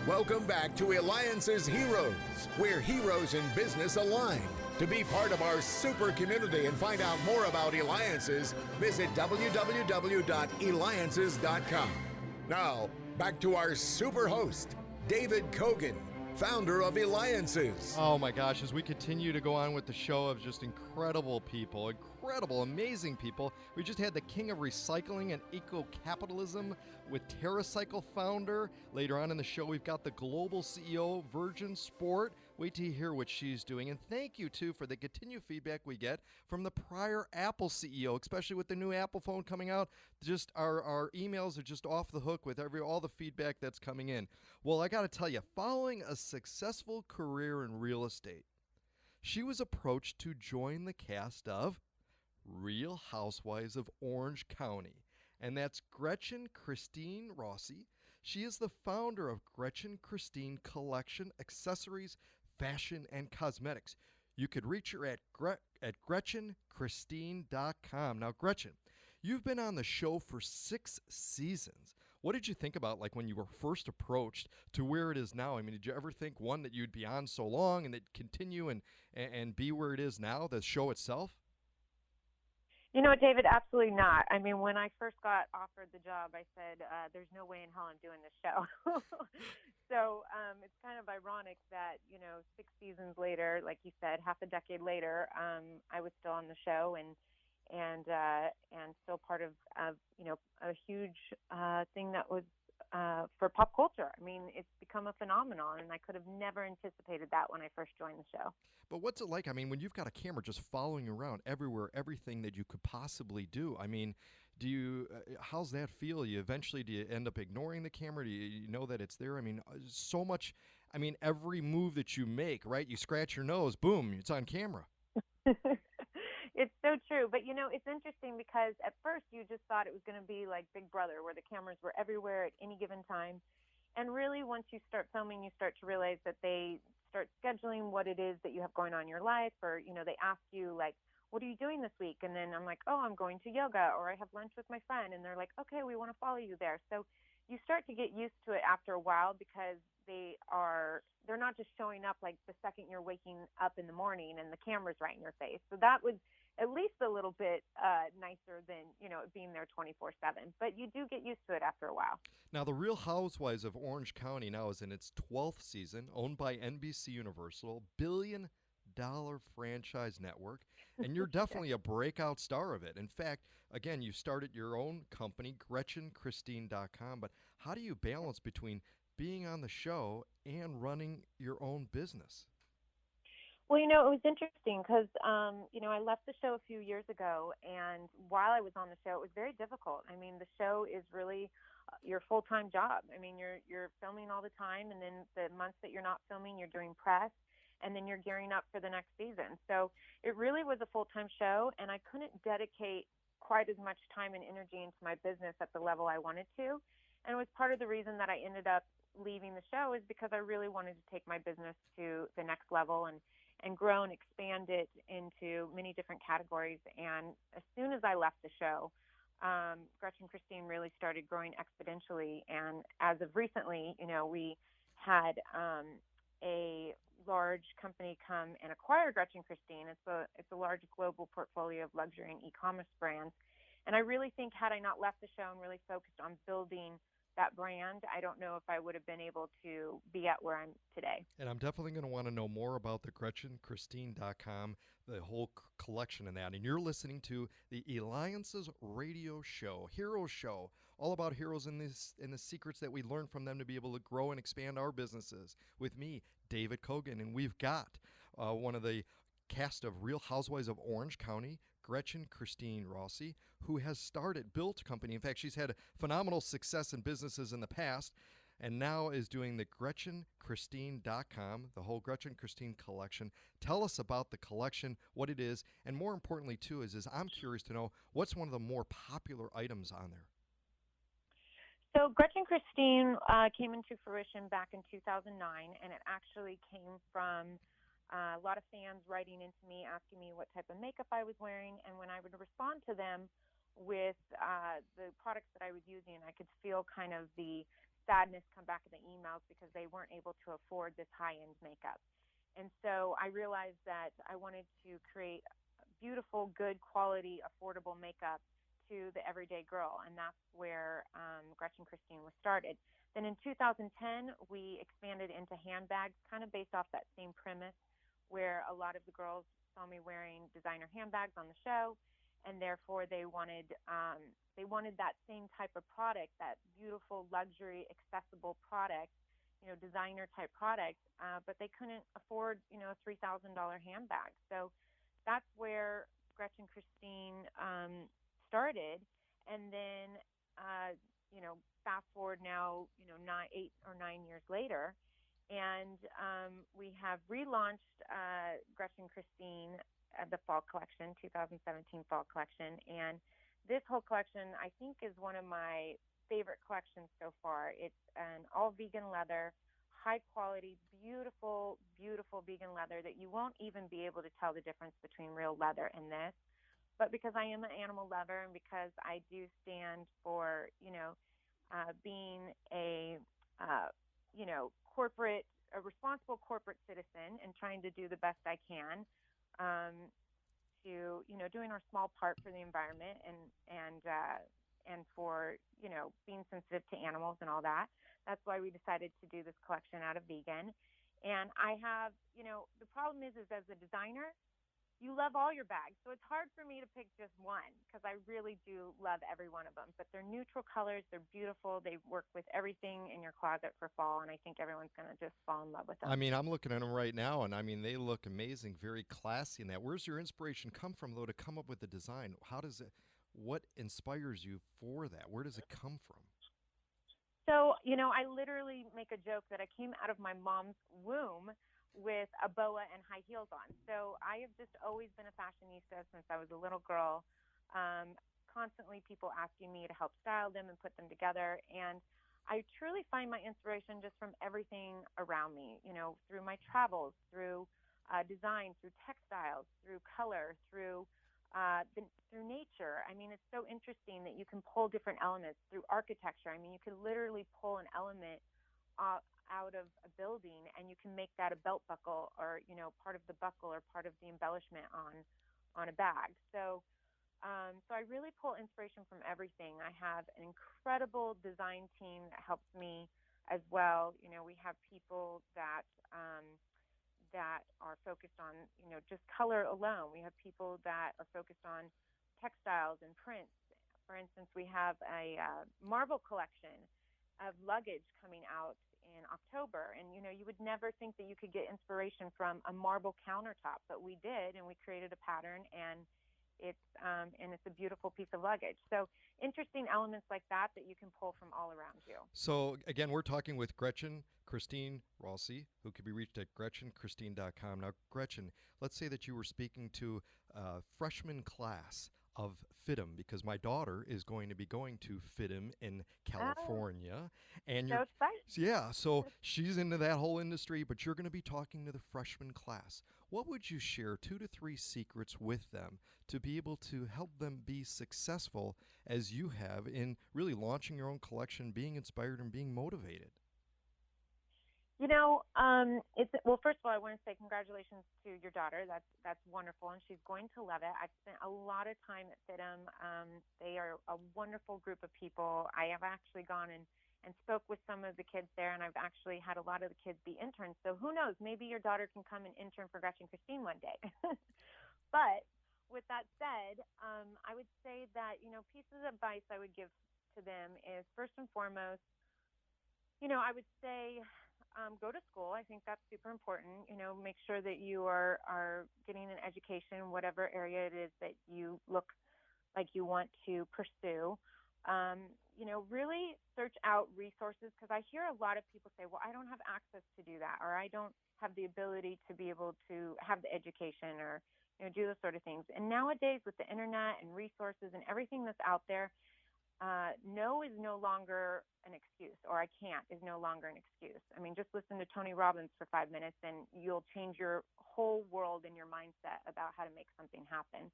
Welcome back to Eliances Heroes, where heroes in business align. To be part of our super community and find out more about Eliances, visit www.Eliances.com. Now, back to our super host, David Kogan, founder of Eliances. Oh my gosh, as we continue to go on with the show of just incredible people, amazing people. We just had the king of recycling and eco-capitalism with TerraCycle founder. Later on in the show, we've got the global CEO, Virgin Sport. Wait till you hear what she's doing. And thank you, too, for the continued feedback we get from the prior Apple CEO, especially with the new Apple phone coming out. Just our emails are just off the hook with all the feedback that's coming in. Well, I got to tell you, following a successful career in real estate, she was approached to join the cast of Real Housewives of Orange County. And that's Gretchen Christine Rossi. She is the founder of Gretchen Christine Collection, Accessories, Fashion, and Cosmetics. You could reach her at GretchenChristine.com. Now, Gretchen, you've been on the show for 6 seasons. What did you think about, like, when you were first approached to where it is now? I mean, did you ever think, one, that you'd be on so long and that continue and be where it is now, the show itself? You know what, David? Absolutely not. I mean, when I first got offered the job, I said, there's no way in hell I'm doing this show. So it's kind of ironic that, 6 seasons later, like you said, half a decade later, I was still on the show and still part of a huge thing that was for pop culture. I mean, it's become a phenomenon, and I could have never anticipated that when I first joined the show. But what's it like? I mean, when you've got a camera just following you around everywhere, everything that you could possibly do. I mean, how's that feel? Do you end up ignoring the camera? Do you know that it's there? I mean, so much. I mean, every move that you make, right? You scratch your nose, boom, it's on camera. It's so true. But, it's interesting because at first you just thought it was going to be like Big Brother, where the cameras were everywhere at any given time. And really, once you start filming, you start to realize that they start scheduling what it is that you have going on in your life. Or, they ask you, like, what are you doing this week? And then I'm like, oh, I'm going to yoga, or I have lunch with my friend. And they're like, okay, we want to follow you there. So you start to get used to it after a while because they're not just showing up like the second you're waking up in the morning and the camera's right in your face. So that was at least a little bit nicer than, being there 24/7. But you do get used to it after a while. Now, the Real Housewives of Orange County now is in its 12th season, owned by NBC Universal, billion-dollar franchise network, and you're definitely a breakout star of it. In fact, again, you started your own company, GretchenChristine.com, but how do you balance between being on the show and running your own business? Well, it was interesting because, I left the show a few years ago, and while I was on the show, it was very difficult. I mean, the show is really your full-time job. I mean, you're filming all the time, and then the months that you're not filming, you're doing press, and then you're gearing up for the next season. So it really was a full-time show, and I couldn't dedicate quite as much time and energy into my business at the level I wanted to. And it was part of the reason that I ended up leaving the show is because I really wanted to take my business to the next level and grow and expand it into many different categories. And as soon as I left the show, Gretchen Christine really started growing exponentially. And as of recently, we had a large company come and acquire Gretchen Christine. It's a large global portfolio of luxury and e-commerce brands. And I really think had I not left the show and really focused on building that brand, I don't know if I would have been able to be at where I'm today. And I'm definitely going to want to know more about the GretchenChristine.com, the whole collection in that. And you're listening to the Eliances radio show, Hero Show, all about heroes and the secrets that we learn from them to be able to grow and expand our businesses. With me, David Kogan, and we've got one of the cast of Real Housewives of Orange County, Gretchen Christine Rossi, who has built a company. In fact, she's had phenomenal success in businesses in the past, and now is doing the GretchenChristine.com, the whole Gretchen Christine collection. Tell us about the collection, what it is, and more importantly, too, is I'm curious to know what's one of the more popular items on there. So Gretchen Christine came into fruition back in 2009, and it actually came from a lot of fans writing into me, asking me what type of makeup I was wearing. And when I would respond to them with the products that I was using, I could feel kind of the sadness come back in the emails because they weren't able to afford this high-end makeup. And so I realized that I wanted to create beautiful, good quality, affordable makeup to the everyday girl, and that's where Gretchen Christine was started. Then in 2010, we expanded into handbags, kind of based off that same premise, where a lot of the girls saw me wearing designer handbags on the show, and therefore they wanted that same type of product, that beautiful, luxury, accessible product, designer type product, but they couldn't afford, a $3,000 handbag. So that's where Gretchen Christine started. And then, fast forward now, 8 or 9 years later, and we have relaunched Gretchen Christine, the fall collection, 2017 fall collection. And this whole collection, I think, is one of my favorite collections so far. It's an all vegan leather, high quality, beautiful, beautiful vegan leather that you won't even be able to tell the difference between real leather and this. But because I am an animal lover, and because I do stand for, being a responsible corporate citizen and trying to do the best I can, to doing our small part for the environment and for being sensitive to animals and all that. That's why we decided to do this collection out of vegan. And I have, the problem is as a designer, you love all your bags. So it's hard for me to pick just one because I really do love every one of them. But they're neutral colors. They're beautiful. They work with everything in your closet for fall. And I think everyone's going to just fall in love with them. I mean, I'm looking at them right now, and I mean, they look amazing, very classy in that. Where's your inspiration come from, though, to come up with the design? What inspires you for that? Where does it come from? So, I literally make a joke that I came out of my mom's womb with a boa and high heels on. So I have just always been a fashionista since I was a little girl. Constantly people asking me to help style them and put them together. And I truly find my inspiration just from everything around me, through my travels, through design, through textiles, through color, through nature. I mean, it's so interesting that you can pull different elements through architecture. I mean, you can literally pull an element out of a building and you can make that a belt buckle or, part of the buckle or part of the embellishment on a bag. So I really pull inspiration from everything. I have an incredible design team that helps me as well. We have people that are focused on, just color alone. We have people that are focused on textiles and prints. For instance, we have a marble collection of luggage coming out in October. And, you would never think that you could get inspiration from a marble countertop, but we did, and we created a pattern, and it's a beautiful piece of luggage. So interesting elements like that you can pull from all around you. So again, we're talking with Gretchen Christine Rossi, who can be reached at GretchenChristine.com. Now, Gretchen, let's say that you were speaking to a freshman class of FITM, because my daughter is going to be going to FITM in California. And so exciting. Yeah, so she's into that whole industry, but you're going to be talking to the freshman class. What would you share 2 to 3 secrets with them to be able to help them be successful as you have in really launching your own collection, being inspired and being motivated? Well, first of all, I want to say congratulations to your daughter. That's wonderful, and she's going to love it. I've spent a lot of time at FITM. They are a wonderful group of people. I have actually gone and spoke with some of the kids there, and I've actually had a lot of the kids be interns. So who knows? Maybe your daughter can come and intern for Gretchen Christine one day. But with that said, I would say that, pieces of advice I would give to them is, first and foremost, I would say go to school. I think that's super important. Make sure that you are getting an education, whatever area it is that you look like you want to pursue. Really search out resources, because I hear a lot of people say, well, I don't have access to do that, or I don't have the ability to be able to have the education or, do those sort of things. And nowadays with the internet and resources and everything that's out there, no is no longer an excuse, or I can't is no longer an excuse. I mean, just listen to Tony Robbins for 5 minutes and you'll change your whole world and your mindset about how to make something happen.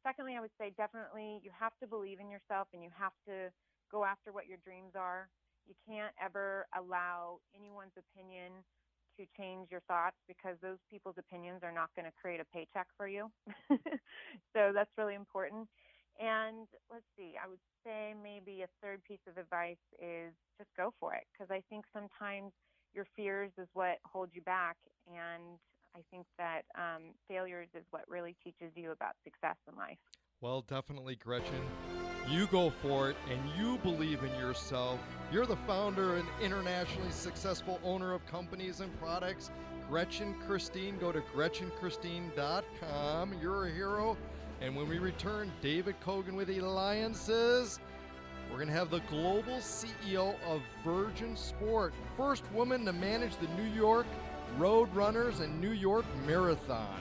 Secondly, I would say definitely you have to believe in yourself and you have to go after what your dreams are. You can't ever allow anyone's opinion to change your thoughts, because those people's opinions are not going to create a paycheck for you. So that's really important. And let's see, I would say maybe a third piece of advice is just go for it, because I think sometimes your fears is what holds you back. And I think that failures is what really teaches you about success in life. Well, definitely, Gretchen. You go for it, and you believe in yourself. You're the founder and internationally successful owner of companies and products. Gretchen Christine. Go to GretchenChristine.com. You're a hero. And when we return, David Kogan with Eliances. We're going to have the global CEO of Virgin Sport, first woman to manage the New York Road Runners and New York Marathon.